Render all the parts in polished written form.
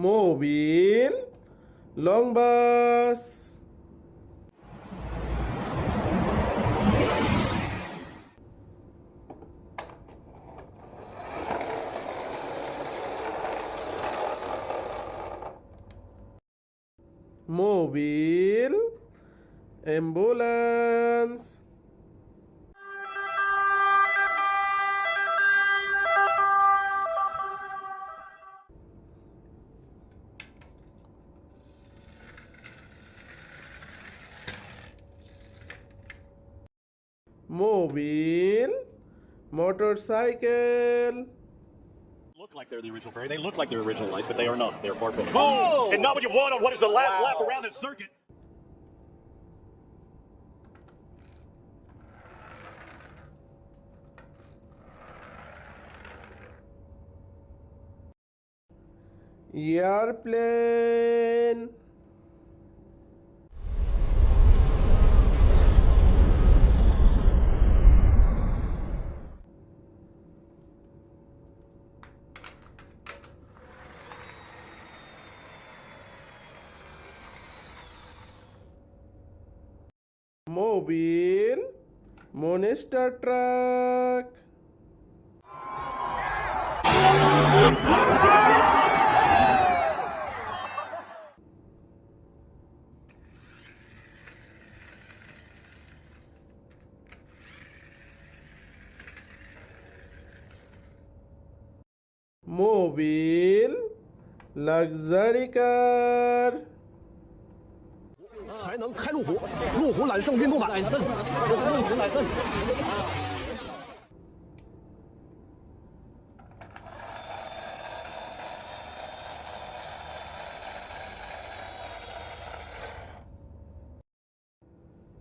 Mobile, long bus. Mobile, ambulance. Mobile, motorcycle. Look like they're the original fairy. They look like their original lights, but they are not. They're far from it. Boom! And now what you want on what is the last lap around this circuit? Airplane. Mobile, monster truck. Mobile, luxury car. 才能开路虎，路虎揽胜运动版。揽胜，路虎揽胜。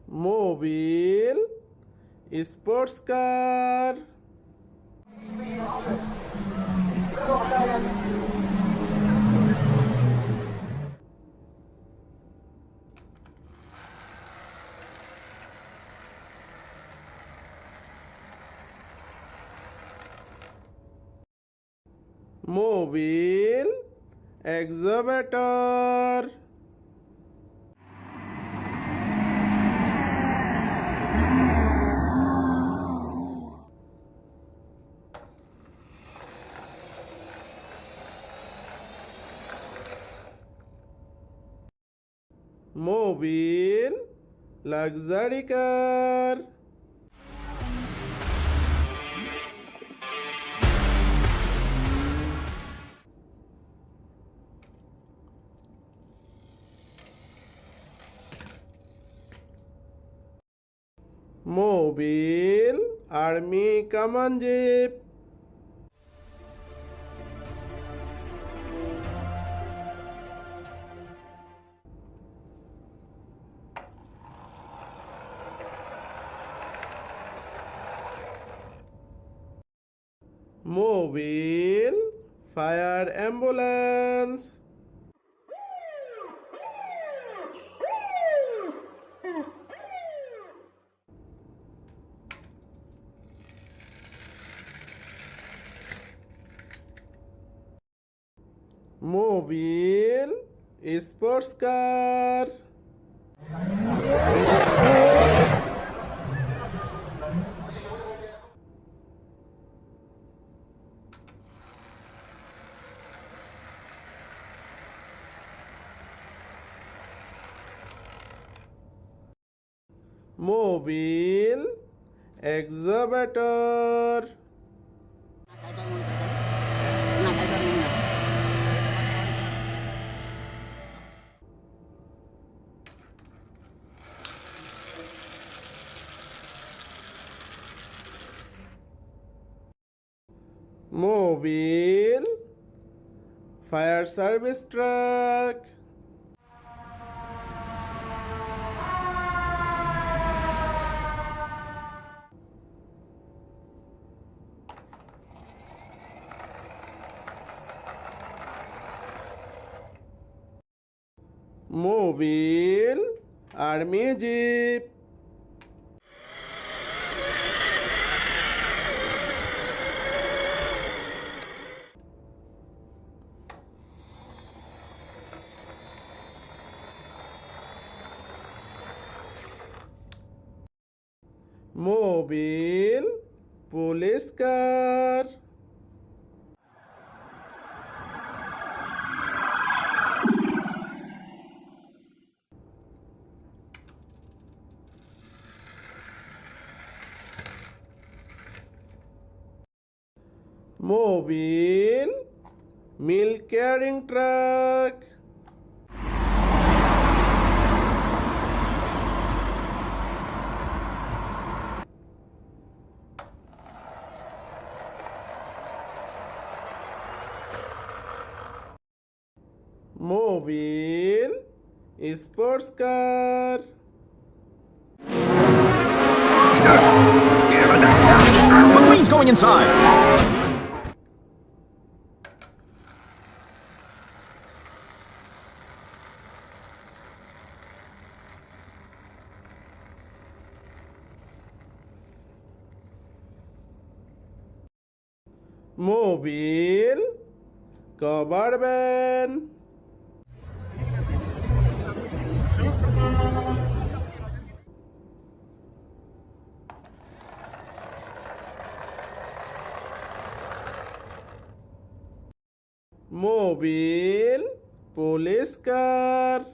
Mobile, sports car. Mobile, excavator. Mobile, luxury car. Mobile, army command jeep. Mobile, fire ambulance. Mobile, sports car. Mobile, excavator. Mobile, fire service truck. Mobile, army jeep. mobile, police car. Mobile, milk carrying truck. Mobile, sports car. McQueen's going inside. Mobile, cover van. Mobile, police car.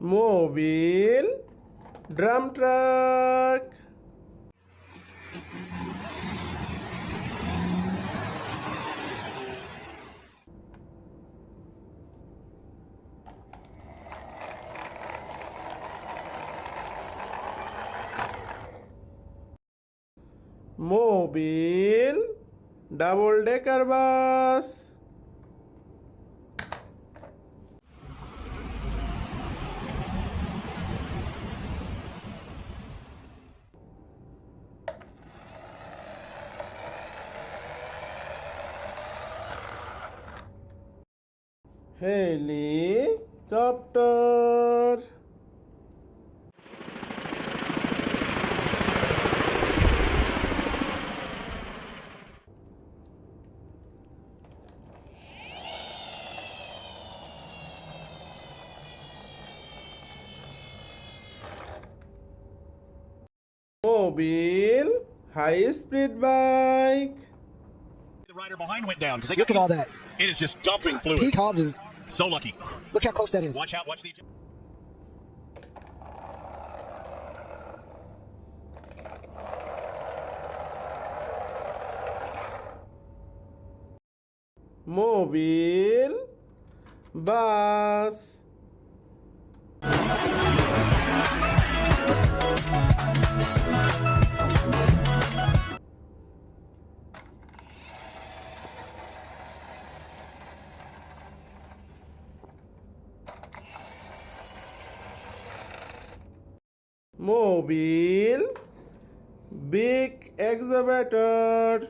Mobile, drum truck. Mobile, double-decker bus. Helicopter. Mobile, high-speed bike. The rider behind went down because Look at all that. It is just dumping fluid. Pete Hobbs is. So lucky. Look how close that is. Watch out. Watch the. Mobile, bus. Mobile, big excavator.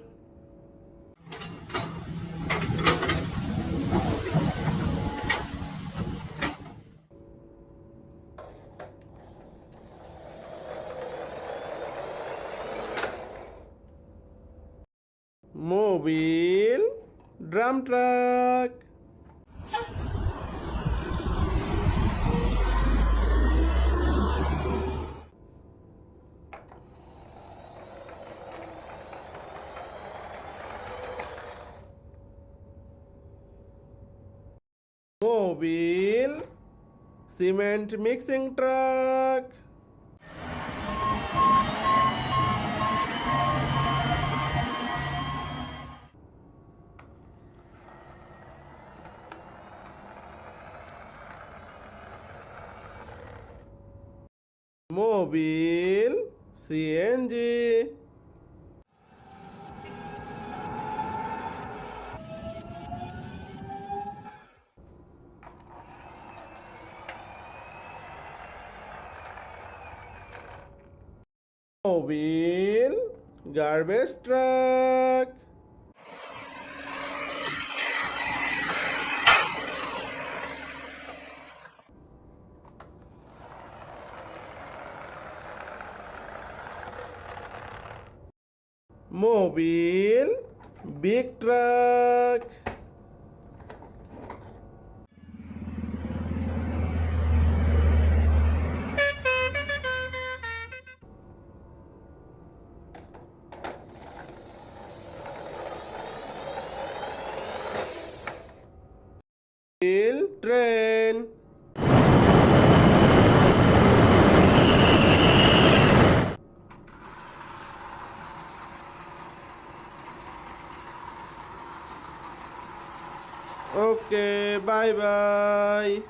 Mobile, drum truck. Mobile, cement mixing truck. Mobile, CNG. Mobile, garbage truck. mobile, big truck. Train. Okay, bye bye.